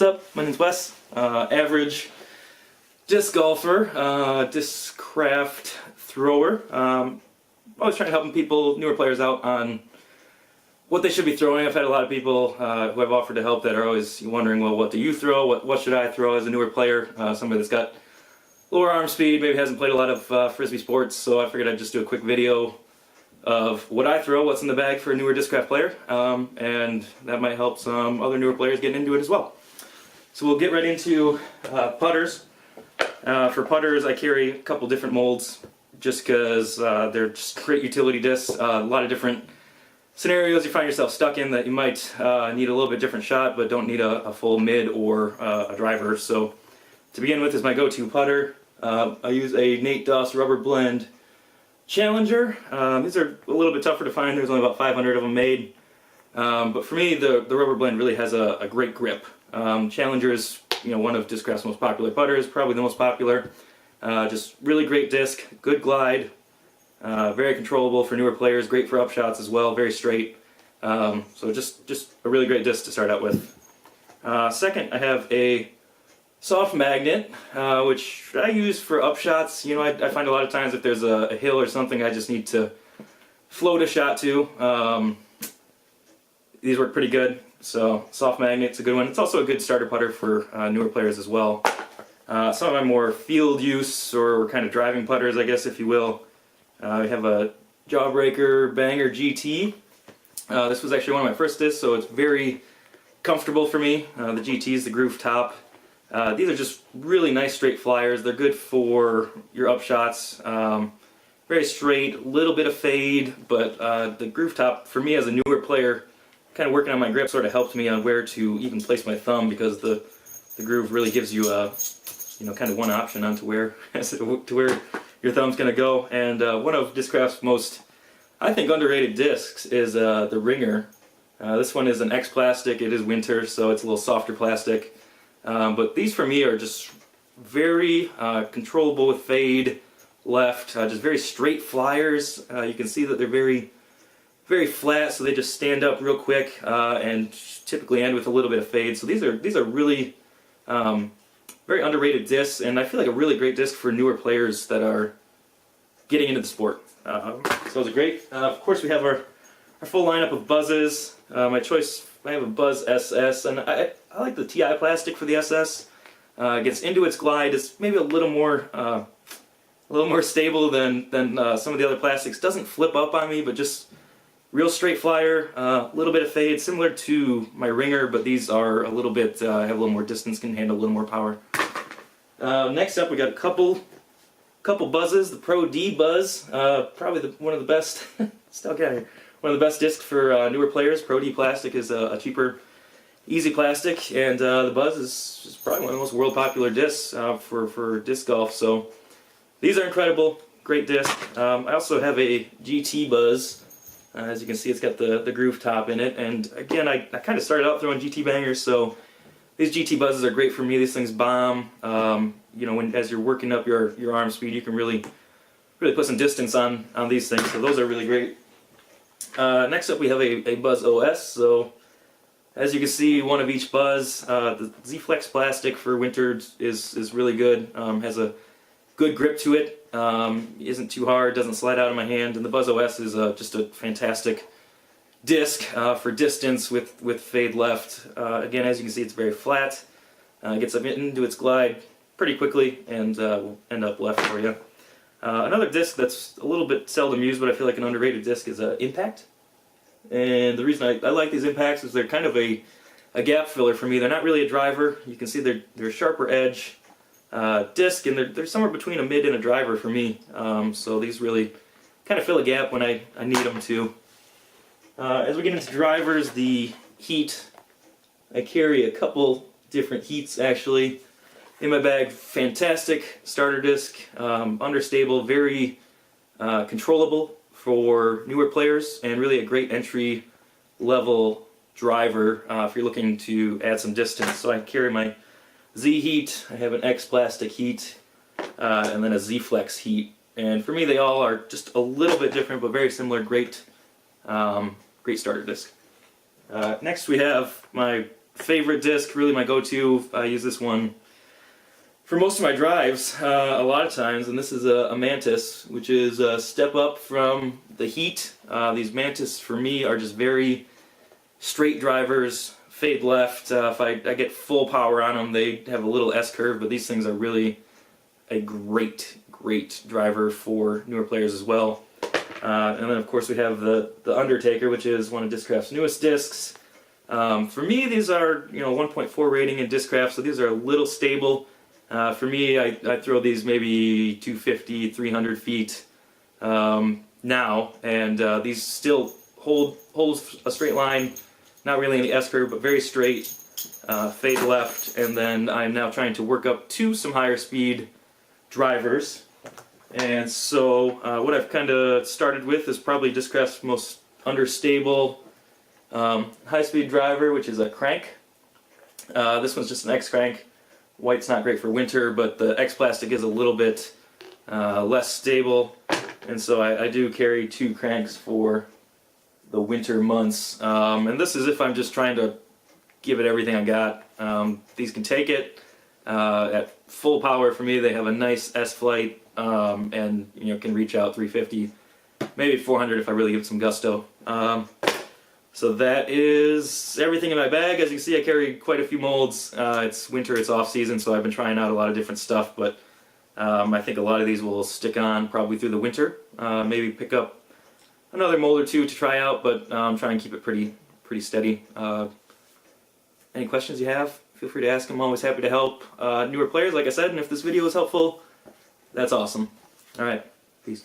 What's up? My name's Wes. Average disc golfer, Discraft thrower. Always trying to help people, newer players out on what they should be throwing. I've had a lot of people who I've offered to help that are always wondering, well, what do you throw? What should I throw as a newer player? Somebody that's got lower arm speed, maybe hasn't played a lot of Frisbee sports, so I figured I'd just do a quick video of what I throw, what's in the bag for a newer Discraft player, and that might help some other newer players get into it as well. So we'll get right into putters. For putters, I carry a couple different molds just because they're just great utility discs. A lot of different scenarios you find yourself stuck in that you might need a little bit different shot but don't need a full mid or a driver. So to begin with is my go-to putter. I use a Nate Doss Rubber Blend Challenger. These are a little bit tougher to find. There's only about 500 of them made. But for me, the Rubber Blend really has a great grip. Challenger is, one of Discraft's most popular putters, probably the most popular. Just really great disc, good glide, very controllable for newer players, great for upshots as well, very straight. So just a really great disc to start out with. Second, I have a soft magnet, which I use for upshots. I find a lot of times if there's a hill or something I just need to float a shot to. These work pretty good, so soft magnet's a good one. It's also a good starter putter for newer players as well. Some of my more field use or kind of driving putters, I guess if you will, I have a Jawbreaker Banger GT. This was actually one of my first discs, so it's very comfortable for me. The GT is the groove top. These are just really nice straight flyers. They're good for your upshots. Very straight, little bit of fade, but the groove top, for me as a newer player, kind of working on my grip sort of helped me on where to even place my thumb, because the groove really gives you a kind of one option on to where your thumb's going to go. And one of Discraft's most, I think, underrated discs is the Ringer. This one is an X plastic. It is winter, so it's a little softer plastic. But these for me are just very controllable with fade left, just very straight flyers. You can see that they're very flat, so they just stand up real quick and typically end with a little bit of fade. So these are really very underrated discs, and I feel like a really great disc for newer players that are getting into the sport. So those are great. Of course, we have our full lineup of buzzes. My choice, I have a Buzz SS, and I like the TI plastic for the SS. It gets into its glide. It's maybe a little more stable than some of the other plastics. Doesn't flip up on me, but just real straight flyer, a little bit of fade, similar to my Ringer, but these are a little bit, have a little more distance, can handle a little more power. Next up, we got a couple buzzes. The Pro D Buzz, probably one of the best. Still got here. One of the best discs for newer players. Pro D plastic is a cheaper, easy plastic, and the Buzz is probably one of the most world popular discs for disc golf. So these are incredible, great disc. I also have a GT Buzz. As you can see, it's got the groove top in it, and again, I kind of started out throwing GT bangers, so these GT buzzes are great for me. These things bomb. As you're working up your arm speed, you can really put some distance on these things. So those are really great. Next up, we have a Buzz OS. So as you can see, one of each buzz. The Z-Flex plastic for winter is really good. Has a good grip to it. Isn't too hard, doesn't slide out of my hand, and the Buzz OS is just a fantastic disc for distance with fade left. Again, as you can see, it's very flat. Gets up into its glide pretty quickly and will end up left for you. Another disc that's a little bit seldom used, but I feel like an underrated disc, is Impact. And the reason I like these Impacts is they're kind of a gap filler for me. They're not really a driver. You can see they're a sharper edge disc, and they're somewhere between a mid and a driver for me. So these really kind of fill a gap when I need them to. As we get into drivers, the heat, I carry a couple different heats actually in my bag. Fantastic starter disc, understable, very controllable for newer players, and really a great entry level driver if you're looking to add some distance. So I carry my Z heat, I have an X plastic heat, and then a Z Flex heat. And for me, they all are just a little bit different, but very similar. Great starter disc. Next, we have my favorite disc, really my go-to. I use this one for most of my drives a lot of times, and this is a Mantis, which is a step up from the Heat. These Mantis for me are just very straight drivers, fade left. If I get full power on them, they have a little S-curve, but these things are really a great driver for newer players as well. And then of course we have the Undertaker, which is one of Discraft's newest discs. For me, these are 1.4 rating in Discraft, so these are a little stable. For me, I throw these maybe 250, 300 feet now, and these still hold a straight line, not really in the S-curve, but very straight, fade left, and then I'm now trying to work up to some higher speed drivers. And so what I've kind of started with is probably Discraft's most understable high-speed driver, which is a crank. This one's just an X-crank. White's not great for winter, but the X-plastic is a little bit less stable, and so I do carry 2 cranks for the winter months. And this is if I'm just trying to give it everything I got. These can take it at full power. For me, they have a nice S-flight, and can reach out 350, maybe 400 if I really give it some gusto. So that is everything in my bag. As you can see, I carry quite a few molds. It's winter, it's off season, so I've been trying out a lot of different stuff, but I think a lot of these will stick on probably through the winter. Maybe pick up another mold or two to try out, but I'm trying to keep it pretty steady. Any questions you have, feel free to ask. I'm always happy to help newer players, like I said, and if this video was helpful, that's awesome. Alright, peace.